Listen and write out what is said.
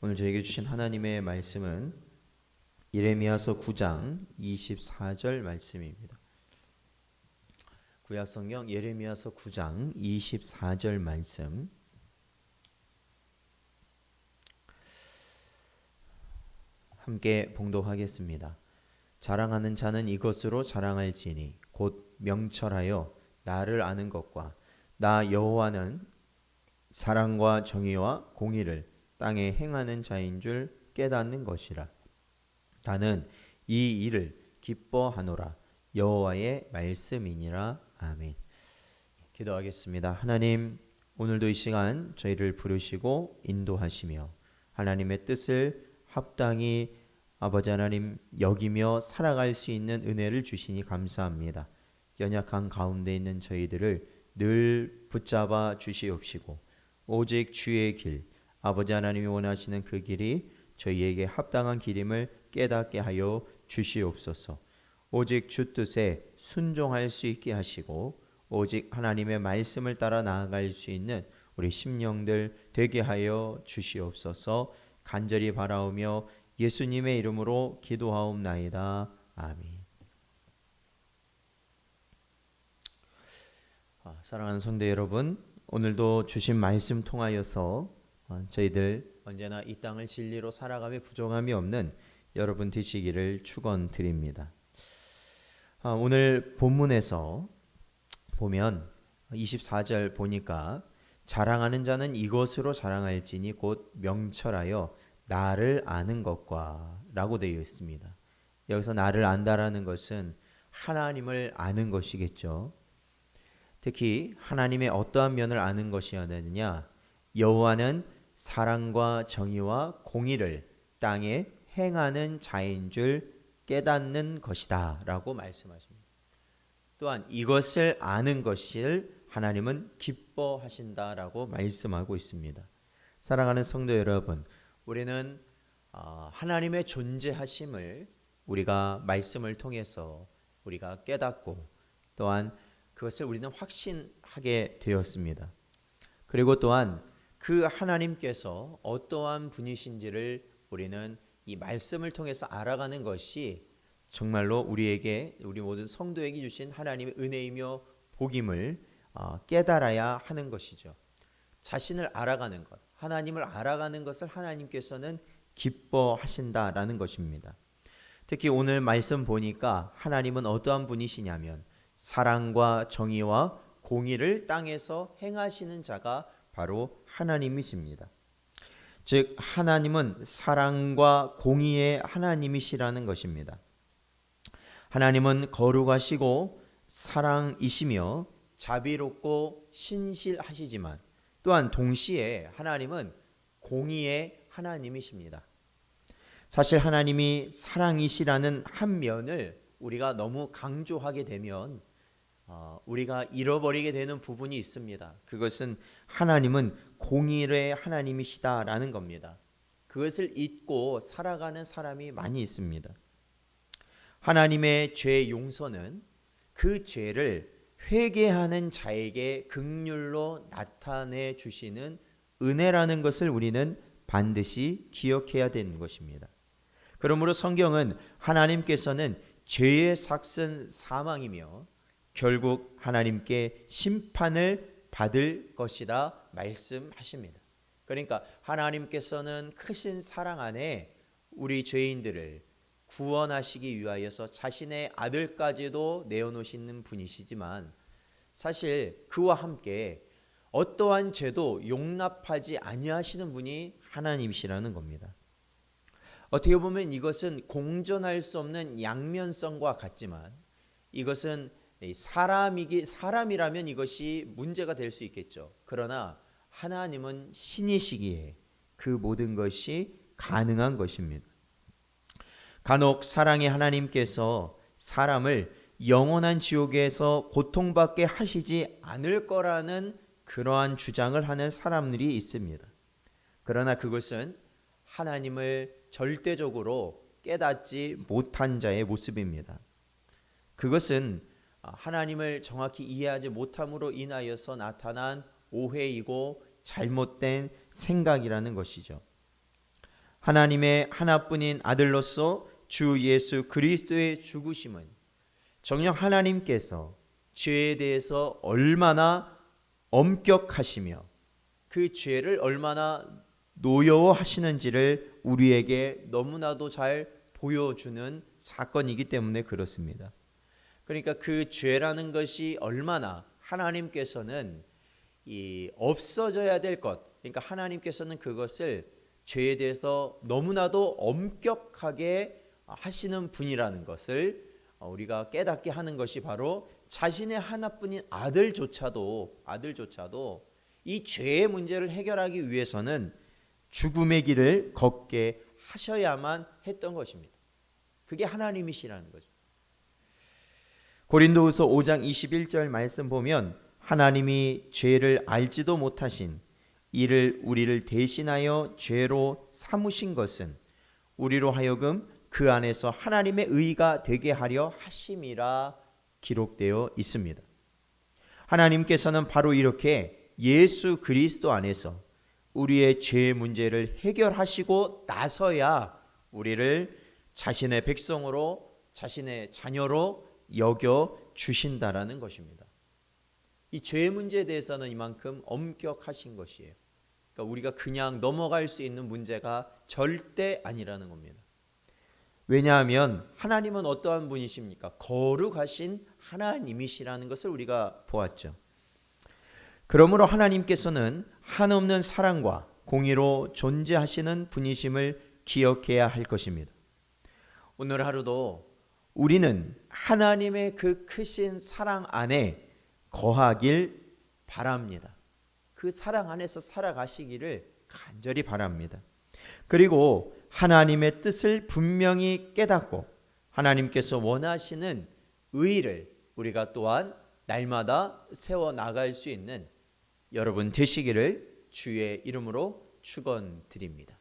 오늘 저에게 주신 하나님의 말씀은 예레미야서 9장 24절 말씀입니다. 구약성경 예레미야서 9장 24절 말씀 함께 봉독하겠습니다. 자랑하는 자는 이것으로 자랑할지니 곧 명철하여 나를 아는 것과 나 여호와는 사랑과 정의와 공의를 땅에 행하는 자인 줄 깨닫는 것이라. 나는 이 일을 기뻐하노라. 여호와의 말씀이니라. 아멘. 기도하겠습니다. 하나님, 오늘도 이 시간 저희를 부르시고 인도하시며 하나님의 뜻을 합당히 아버지 하나님 여기며 살아갈 수 있는 은혜를 주시니 감사합니다. 연약한 가운데 있는 저희들을 늘 붙잡아 주시옵시고 오직 주의 길, 아버지 하나님이 원하시는 그 길이 저희에게 합당한 길임을 깨닫게 하여 주시옵소서. 오직 주 뜻에 순종할 수 있게 하시고 오직 하나님의 말씀을 따라 나아갈 수 있는 우리 심령들 되게 하여 주시옵소서. 간절히 바라오며 예수님의 이름으로 기도하옵나이다. 아멘. 사랑하는 성도 여러분, 오늘도 주신 말씀 통하여서 저희들 언제나 이 땅을 진리로 살아가며 부족함이 없는 여러분 되시기를 축원드립니다. 오늘 본문에서 보면 24절 보니까 자랑하는 자는 이것으로 자랑할지니 곧 명철하여 나를 아는 것과 라고 되어 있습니다. 여기서 나를 안다라는 것은 하나님을 아는 것이겠죠. 특히 하나님의 어떠한 면을 아는 것이어야 되느냐? 여호와는 사랑과 정의와 공의를 땅에 행하는 자인 줄 깨닫는 것이다 라고 말씀하십니다. 또한 이것을 아는 것을 하나님은 기뻐하신다 라고 말씀하고 있습니다. 사랑하는 성도 여러분, 우리는 하나님의 존재하심을 우리가 말씀을 통해서 우리가 깨닫고 또한 그것을 우리는 확신하게 되었습니다. 그리고 또한 그 하나님께서 어떠한 분이신지를 우리는 이 말씀을 통해서 알아가는 것이 정말로 우리에게, 우리 모든 성도에게 주신 하나님의 은혜이며 복임을 깨달아야 하는 것이죠. 자신을 알아가는 것, 하나님을 알아가는 것을 하나님께서는 기뻐하신다라는 것입니다. 특히 오늘 말씀 보니까 하나님은 어떠한 분이시냐면 사랑과 정의와 공의를 땅에서 행하시는 자가 바로 하나님이십니다. 즉 하나님은 사랑과 공의의 하나님이시라는 것입니다. 하나님은 거룩하시고 사랑이시며 자비롭고 신실하시지만 또한 동시에 하나님은 공의의 하나님이십니다. 사실 하나님이 사랑이시라는 한 면을 우리가 너무 강조하게 되면 우리가 잃어버리게 되는 부분이 있습니다. 그것은 하나님은 공의의 하나님이시다라는 겁니다. 그것을 잊고 살아가는 사람이 많이 있습니다. 하나님의 죄 용서는 그 죄를 회개하는 자에게 긍휼로 나타내 주시는 은혜라는 것을 우리는 반드시 기억해야 되는 것입니다. 그러므로 성경은 하나님께서는 죄의 삭은 사망이며 결국 하나님께 심판을 받을 것이다 말씀하십니다. 그러니까 하나님께서는 크신 사랑 안에 우리 죄인들을 구원하시기 위하여서 자신의 아들까지도 내어놓으시는 분이시지만 사실 그와 함께 어떠한 죄도 용납하지 아니하시는 분이 하나님이시라는 겁니다. 어떻게 보면 이것은 공존할 수 없는 양면성과 같지만 이것은 사람이라면 이것이 문제가 될 수 있겠죠. 그러나 하나님은 신이시기에 그 모든 것이 가능한 것입니다. 간혹 사랑의 하나님께서 사람을 영원한 지옥에서 고통받게 하시지 않을 거라는 그러한 주장을 하는 사람들이 있습니다. 그러나 그것은 하나님을 절대적으로 깨닫지 못한 자의 모습입니다. 그것은 하나님을 정확히 이해하지 못함으로 인하여서 나타난 오해이고 잘못된 생각이라는 것이죠. 하나님의 하나뿐인 아들로서 주 예수 그리스도의 죽으심은 정녕 하나님께서 죄에 대해서 얼마나 엄격하시며 그 죄를 얼마나 노여워하시는지를 우리에게 너무나도 잘 보여주는 사건이기 때문에 그렇습니다. 그러니까 그 죄라는 것이 얼마나 하나님께서는 이 없어져야 될 것, 그러니까 하나님께서는 그것을 죄에 대해서 너무나도 엄격하게 하시는 분이라는 것을 우리가 깨닫게 하는 것이 바로 자신의 하나뿐인 아들조차도 이 죄의 문제를 해결하기 위해서는 죽음의 길을 걷게 하셔야만 했던 것입니다. 그게 하나님이시라는 거죠. 고린도후서 5장 21절 말씀 보면 하나님이 죄를 알지도 못하신 이를 우리를 대신하여 죄로 삼으신 것은 우리로 하여금 그 안에서 하나님의 의가 되게 하려 하심이라 기록되어 있습니다. 하나님께서는 바로 이렇게 예수 그리스도 안에서 우리의 죄 문제를 해결하시고 나서야 우리를 자신의 백성으로, 자신의 자녀로 여겨 주신다라는 것입니다. 이 죄 문제에 대해서는 이만큼 엄격하신 것이에요. 그러니까 우리가 그냥 넘어갈 수 있는 문제가 절대 아니라는 겁니다. 왜냐하면 하나님은 어떠한 분이십니까? 거룩하신 하나님이시라는 것을 우리가 보았죠. 그러므로 하나님께서는 한없는 사랑과 공의로 존재하시는 분이심을 기억해야 할 것입니다. 오늘 하루도 우리는 하나님의 그 크신 사랑 안에 거하길 바랍니다. 그 사랑 안에서 살아가시기를 간절히 바랍니다. 그리고 하나님의 뜻을 분명히 깨닫고 하나님께서 원하시는 의를 우리가 또한 날마다 세워나갈 수 있는 여러분 되시기를 주의 이름으로 축원드립니다.